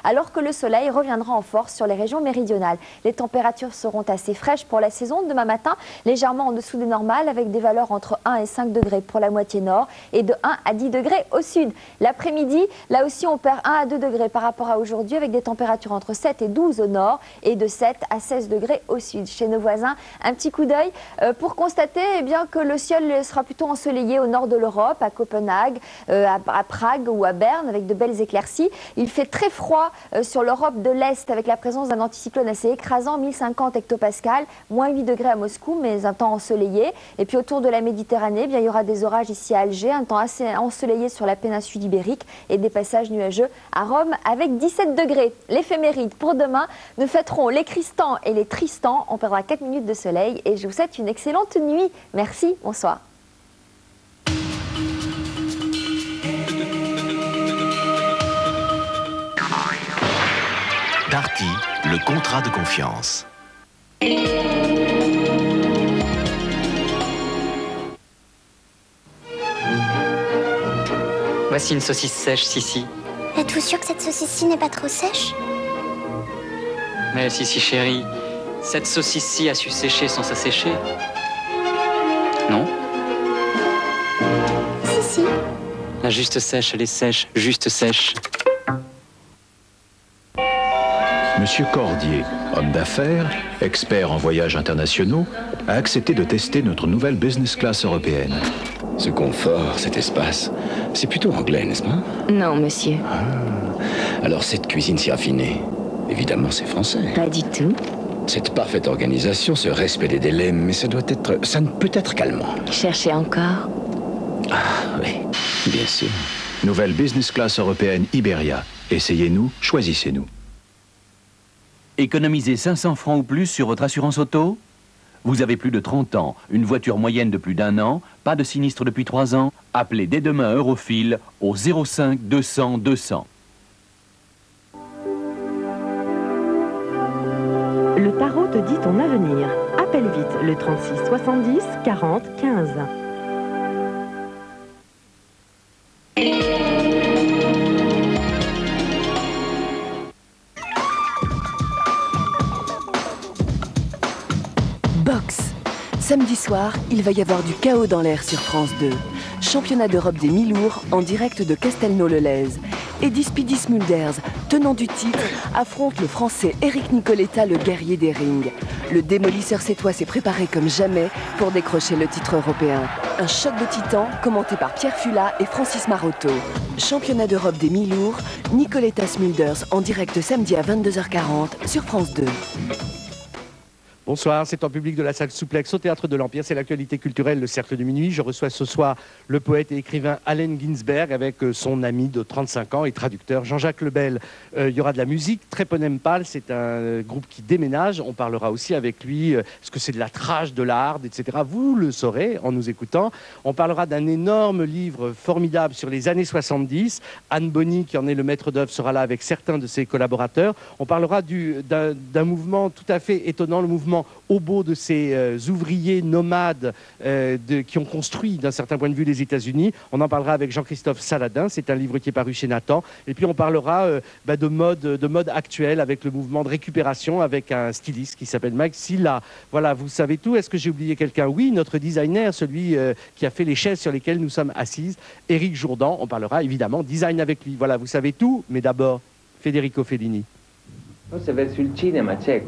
alors que le soleil reviendra en force sur les régions méridionales. Les températures seront assez fraîches pour la saison. Demain matin, légèrement en dessous des normales avec des valeurs entre 1 et 5 degrés pour la moitié nord et de 1 à 10 degrés au sud. L'après-midi, là aussi on perd 1 à 2 degrés par rapport à aujourd'hui avec des températures entre 7 et 12 au nord et de 7 à 16 degrés au sud. Chez nos voisins, un petit coup d'œil pour constater que le ciel sera plutôt ensoleillé au nord de l'Europe, à Copenhague, à Prague ou à Berne avec de belles éclaircies. Il fait très froid sur l'Europe de l'Est avec la présence d'un anticyclone assez écrasant, 1050 hectopascales, moins 8 degrés à Moscou, mais un temps ensoleillé. Et puis autour de la Méditerranée, il y aura des orages ici à Alger, un temps assez ensoleillé sur la péninsule ibérique et des passages nuageux à Rome avec 17 degrés. L'éphéméride pour demain, nous fêterons les Cristans et les Tristans. On perdra 4 minutes de soleil et je vous souhaite une excellente nuit. Merci, bonsoir. Darty, le contrat de confiance. Voici une saucisse sèche, Sissi. Êtes-vous sûr que cette saucisse-ci n'est pas trop sèche? Mais Sissi chérie, cette saucisse-ci a su sécher sans s'assécher. Non? Si. La juste sèche, elle est sèche, juste sèche. Monsieur Cordier, homme d'affaires, expert en voyages internationaux, a accepté de tester notre nouvelle business class européenne. Ce confort, cet espace, c'est plutôt anglais, n'est-ce pas? Non, monsieur. Alors cette cuisine si raffinée, évidemment c'est français. Pas du tout. Cette parfaite organisation, ce respect des délais, mais ça ne peut être calmant. Cherchez encore? Ah oui, bien sûr. Nouvelle business class européenne Iberia. Essayez-nous, choisissez-nous. Économisez 500 francs ou plus sur votre assurance auto? Vous avez plus de 30 ans, une voiture moyenne de plus d'1 an, pas de sinistre depuis 3 ans? Appelez dès demain Eurofil au 05 200 200. Le tarot te dit ton avenir. Appelle vite le 36 70 40 15. Boxe. Samedi soir, il va y avoir du chaos dans l'air sur France 2. Championnat d'Europe des mi-lourds en direct de Castelnau-le-Lez. Eddie Speedy Smulders, tenant du titre, affronte le Français Eric Nicoletta, le guerrier des rings. Le démolisseur sétois s'est préparé comme jamais pour décrocher le titre européen. Un choc de titans commenté par Pierre Fula et Francis Marotto. Championnat d'Europe des mi-lourds, Nicoletta Smulders en direct samedi à 22h40 sur France 2. Bonsoir, c'est en public de la salle Souplex au Théâtre de l'Empire. C'est l'actualité culturelle, le Cercle de Minuit. Je reçois ce soir le poète et écrivain Allen Ginsberg avec son ami de 35 ans et traducteur Jean-Jacques Lebel. Il y aura de la musique. Tréponempal, c'est un groupe qui déménage. On parlera aussi avec lui ce que c'est de la trash, de la hard, etc. Vous le saurez en nous écoutant. On parlera d'un énorme livre formidable sur les années 70. Anne Bonny, qui en est le maître d'œuvre, sera là avec certains de ses collaborateurs. On parlera d'un mouvement tout à fait étonnant, le mouvement au beau de ces ouvriers nomades qui ont construit d'un certain point de vue les États-Unis. On en parlera avec Jean-Christophe Saladin, c'est un livre qui est paru chez Nathan. Et puis on parlera de mode actuelle avec le mouvement de récupération avec un styliste qui s'appelle Mike Silla. Voilà, vous savez tout. Est-ce que j'ai oublié quelqu'un? Oui, notre designer, celui qui a fait les chaises sur lesquelles nous sommes assises, Éric Jourdan. On parlera évidemment design avec lui. Voilà, vous savez tout, mais d'abord Federico Fellini. Forse verso il cinema c'è